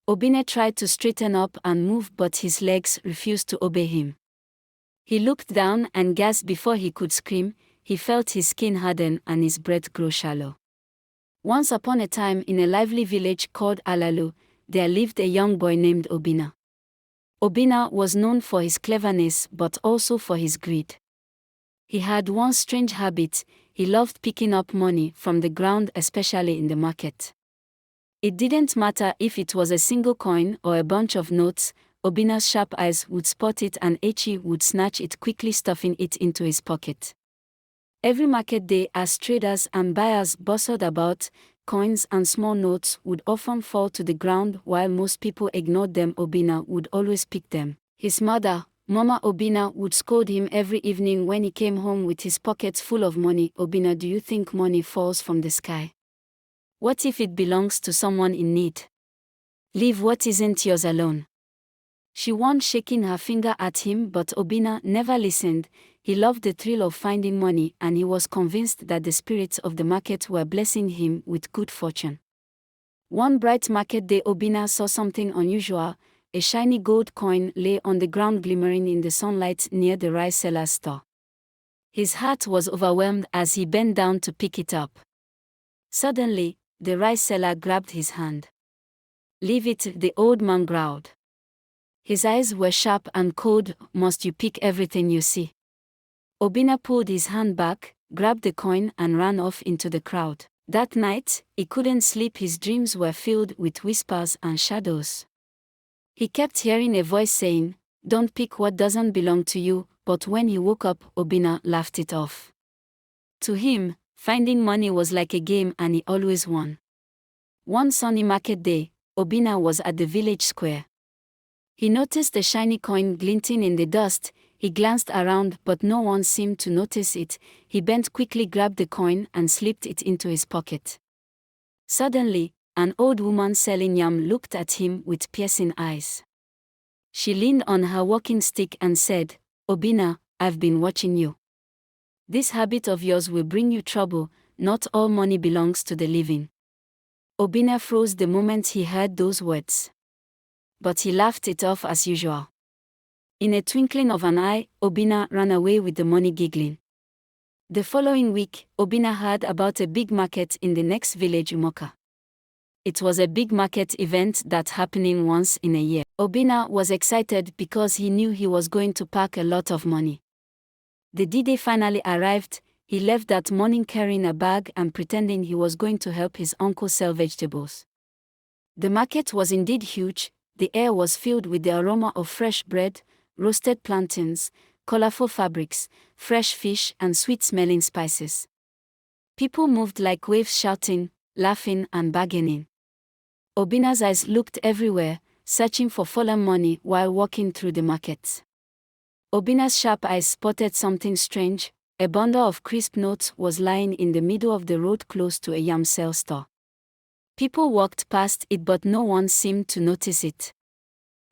Obinna tried to straighten up and move, but his legs refused to obey him. He looked down and gasped before he could scream. He felt his skin harden and his breath grow shallow. Once upon a time, in a lively village called Alalu, there lived a young boy named Obinna. Obinna was known for his cleverness but also for his greed. He had one strange habit: he loved picking up money from the ground, especially in the market. It didn't matter if it was a single coin or a bunch of notes. Obinna's sharp eyes would spot it and he would snatch it, quickly stuffing it into his pocket. Every market day, as traders and buyers bustled about, coins and small notes would often fall to the ground. While most people ignored them, Obinna would always pick them. His mother, Mama Obinna, would scold him every evening when he came home with his pockets full of money. "Obinna, do you think money falls from the sky? What if it belongs to someone in need? Leave what isn't yours alone." She warned, shaking her finger at him, but Obinna never listened. He loved the thrill of finding money, and he was convinced that the spirits of the market were blessing him with good fortune. One bright market day, Obinna saw something unusual. A shiny gold coin lay on the ground, glimmering in the sunlight near the rice seller's store. His heart was overwhelmed as he bent down to pick it up. Suddenly, the rice seller grabbed his hand. "Leave it," the old man growled. His eyes were sharp and cold. "Must you pick everything you see?" Obinna pulled his hand back, grabbed the coin, and ran off into the crowd. That night, he couldn't sleep. His dreams were filled with whispers and shadows. He kept hearing a voice saying, "Don't pick what doesn't belong to you," but when he woke up, Obinna laughed it off. To him, finding money was like a game, and he always won. One sunny market day, Obinna was at the village square. He noticed a shiny coin glinting in the dust. He glanced around, but no one seemed to notice it. He bent quickly, grabbed the coin, and slipped it into his pocket. Suddenly, an old woman selling yam looked at him with piercing eyes. She leaned on her walking stick and said, "Obinna, I've been watching you. This habit of yours will bring you trouble. Not all money belongs to the living." Obinna froze the moment he heard those words. But he laughed it off as usual. In a twinkling of an eye, Obinna ran away with the money, giggling. The following week, Obinna heard about a big market in the next village, Umoka. It was a big market event that happening once in a year. Obinna was excited because he knew he was going to pack a lot of money. The D-Day finally arrived. He left that morning carrying a bag and pretending he was going to help his uncle sell vegetables. The market was indeed huge. The air was filled with the aroma of fresh bread, roasted plantains, colorful fabrics, fresh fish, and sweet-smelling spices. People moved like waves, shouting, laughing, and bargaining. Obinna's eyes looked everywhere, searching for fallen money while walking through the markets. Obinna's sharp eyes spotted something strange. A bundle of crisp notes was lying in the middle of the road close to a yam sale store. People walked past it, but no one seemed to notice it.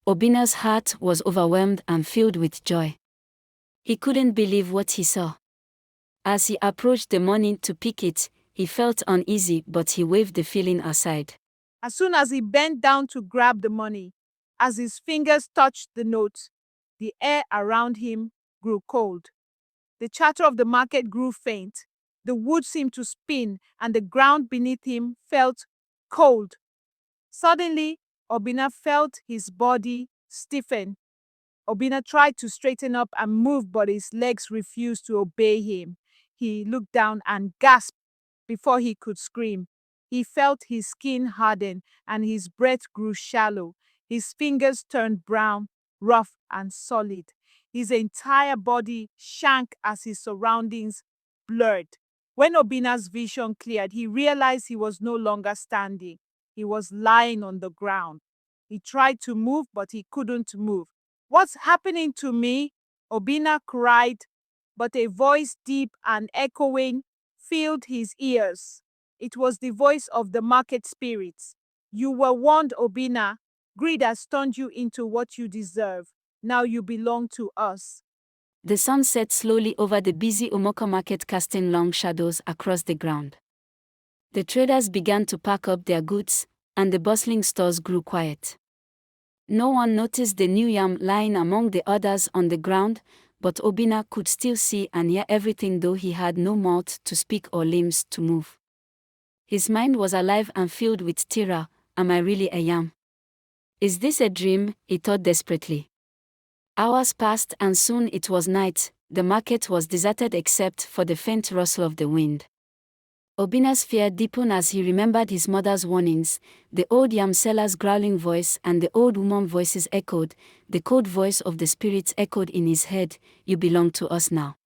Obinna's heart was overwhelmed and filled with joy. He couldn't believe what he saw. As he approached the money to pick it, he felt uneasy, but he waved the feeling aside. As soon as he bent down to grab the money, as his fingers touched the notes, the air around him grew cold. The chatter of the market grew faint. The wood seemed to spin, and the ground beneath him felt cold. Suddenly, Obinna felt his body stiffen. Obinna tried to straighten up and move, but his legs refused to obey him. He looked down and gasped before he could scream. He felt his skin harden and his breath grew shallow. His fingers turned brown, rough, and solid. His entire body shrank as his surroundings blurred. When Obinna's vision cleared, he realized he was no longer standing. He was lying on the ground. He tried to move, but he couldn't move. "What's happening to me?" Obinna cried, but a voice deep and echoing filled his ears. It was the voice of the market spirits. "You were warned, Obinna. Greed has turned you into what you deserve. Now you belong to us." The sun set slowly over the busy Umoka market, casting long shadows across the ground. The traders began to pack up their goods, and the bustling stores grew quiet. No one noticed the new yam lying among the others on the ground, but Obinna could still see and hear everything, though he had no mouth to speak or limbs to move. His mind was alive and filled with terror. Am I really a yam? Is this a dream? He thought desperately. Hours passed and soon it was night. The market was deserted except for the faint rustle of the wind. Obinna's fear deepened as he remembered his mother's warnings. The old yam seller's growling voice and the old woman's voices echoed. The cold voice of the spirits echoed in his head. You belong to us now.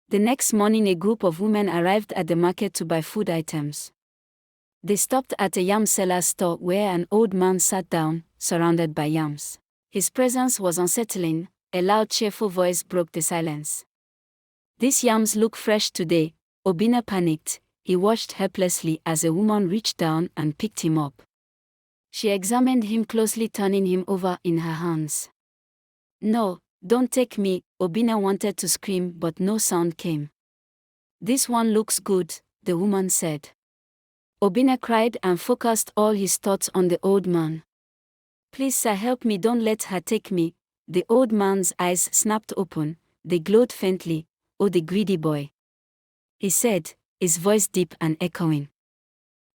The next morning, a group of women arrived at the market to buy food items. They stopped at a yam seller's store where an old man sat down, surrounded by yams. His presence was unsettling. A loud, cheerful voice broke the silence. These yams look fresh today. Obinna panicked. He watched helplessly as a woman reached down and picked him up. She examined him closely, turning him over in her hands. No, don't take me, Obinna wanted to scream, but no sound came. This one looks good, the woman said. Obinna cried and focused all his thoughts on the old man. Please, sir, help me, don't let her take me. The old man's eyes snapped open, they glowed faintly. Oh, the greedy boy, he said, his voice deep and echoing.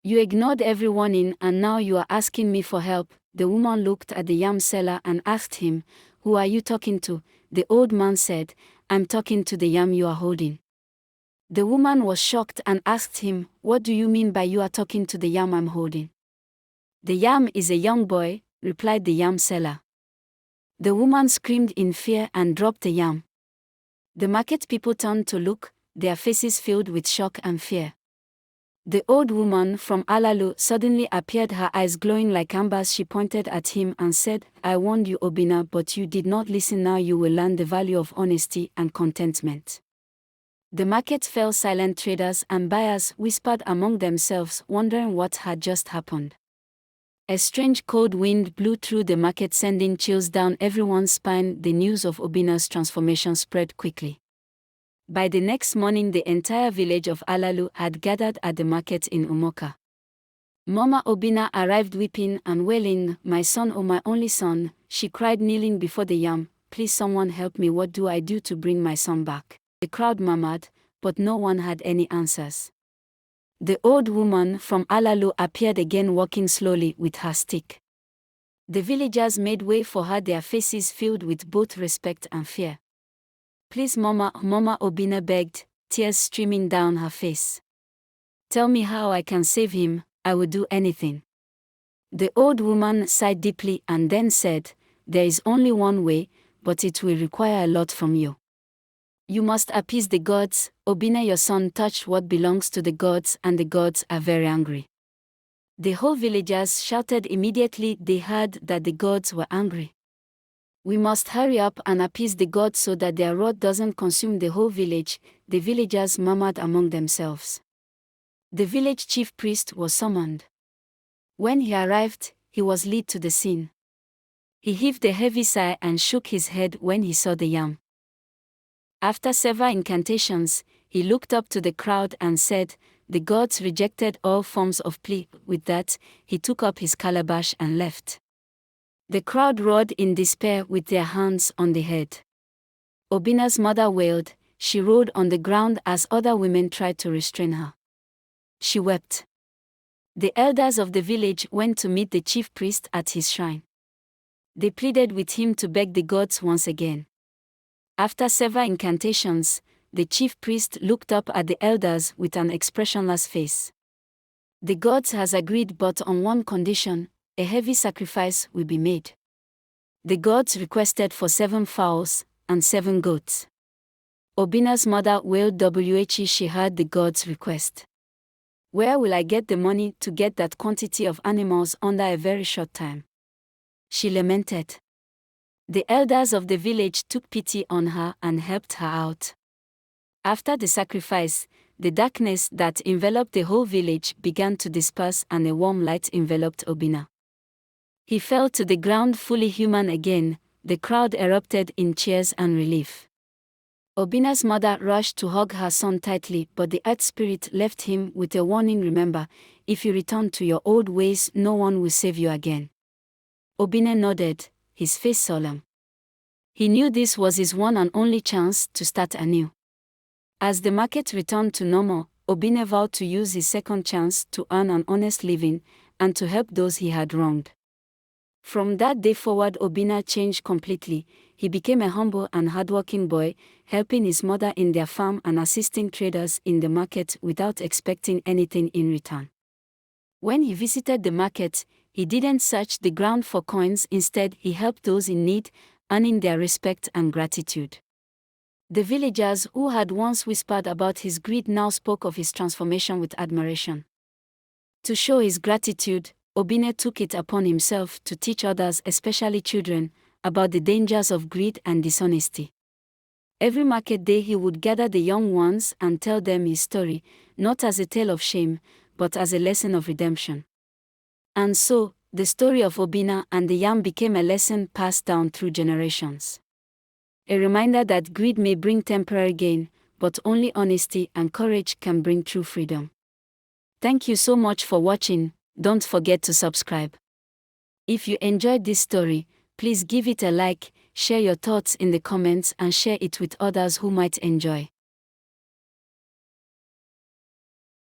You ignored everyone in and now you are asking me for help. The woman looked at the yam seller and asked him, Who are you talking to? The old man said, I'm talking to the yam you are holding. The woman was shocked and asked him, What do you mean by you are talking to the yam I'm holding? The yam is a young boy, replied the yam seller. The woman screamed in fear and dropped the yam. The market people turned to look, their faces filled with shock and fear. The old woman from Alalu suddenly appeared, her eyes glowing like ambers. She pointed at him and said, I warned you, Obinna, but you did not listen. Now you will learn the value of honesty and contentment. The market fell silent. Traders and buyers whispered among themselves, wondering what had just happened. A strange cold wind blew through the market, sending chills down everyone's spine. The news of Obinna's transformation spread quickly. By the next morning, the entire village of Alalu had gathered at the market in Umoka. Mama Obinna arrived weeping and wailing. My son, oh my only son, she cried, kneeling before the yam. Please, someone help me. What do I do to bring my son back? The crowd murmured, but no one had any answers. The old woman from Alalu appeared again, walking slowly with her stick. The villagers made way for her, their faces filled with both respect and fear. Please, Mama Obinna begged, tears streaming down her face. Tell me how I can save him, I will do anything. The old woman sighed deeply and then said, There is only one way, but it will require a lot from you. You must appease the gods. Obinna, your son touched what belongs to the gods, and the gods are very angry. The whole villagers shouted immediately they heard that the gods were angry. We must hurry up and appease the gods so that their wrath doesn't consume the whole village, the villagers murmured among themselves. The village chief priest was summoned. When he arrived, he was led to the scene. He heaved a heavy sigh and shook his head when he saw the yam. After several incantations, he looked up to the crowd and said, The gods rejected all forms of plea. With that, he took up his calabash and left. The crowd roared in despair with their hands on the head. Obinna's mother wailed. She rolled on the ground as other women tried to restrain her. She wept. The elders of the village went to meet the chief priest at his shrine. They pleaded with him to beg the gods once again. After several incantations, the chief priest looked up at the elders with an expressionless face. The gods has agreed, but on one condition: a heavy sacrifice will be made. The gods requested for 7 fowls and 7 goats. Obinna's mother wailed. She heard the gods' request. Where will I get the money to get that quantity of animals under a very short time? She lamented. The elders of the village took pity on her and helped her out. After the sacrifice, the darkness that enveloped the whole village began to disperse and a warm light enveloped Obinna. He fell to the ground fully human again. The crowd erupted in cheers and relief. Obinna's mother rushed to hug her son tightly, but the earth spirit left him with a warning: Remember, if you return to your old ways, no one will save you again. Obinna nodded, his face solemn. He knew this was his one and only chance to start anew. As the market returned to normal, Obinna vowed to use his second chance to earn an honest living and to help those he had wronged. From that day forward, Obinna changed completely. He became a humble and hardworking boy, helping his mother in their farm and assisting traders in the market without expecting anything in return. When he visited the market, he didn't search the ground for coins. Instead, he helped those in need, earning their respect and gratitude. The villagers who had once whispered about his greed now spoke of his transformation with admiration. To show his gratitude, Obinna took it upon himself to teach others, especially children, about the dangers of greed and dishonesty. Every market day he would gather the young ones and tell them his story, not as a tale of shame, but as a lesson of redemption. And so, the story of Obinna and the yam became a lesson passed down through generations. A reminder that greed may bring temporary gain, but only honesty and courage can bring true freedom. Thank you so much for watching. Don't forget to subscribe. If you enjoyed this story, please give it a like, share your thoughts in the comments and share it with others who might enjoy.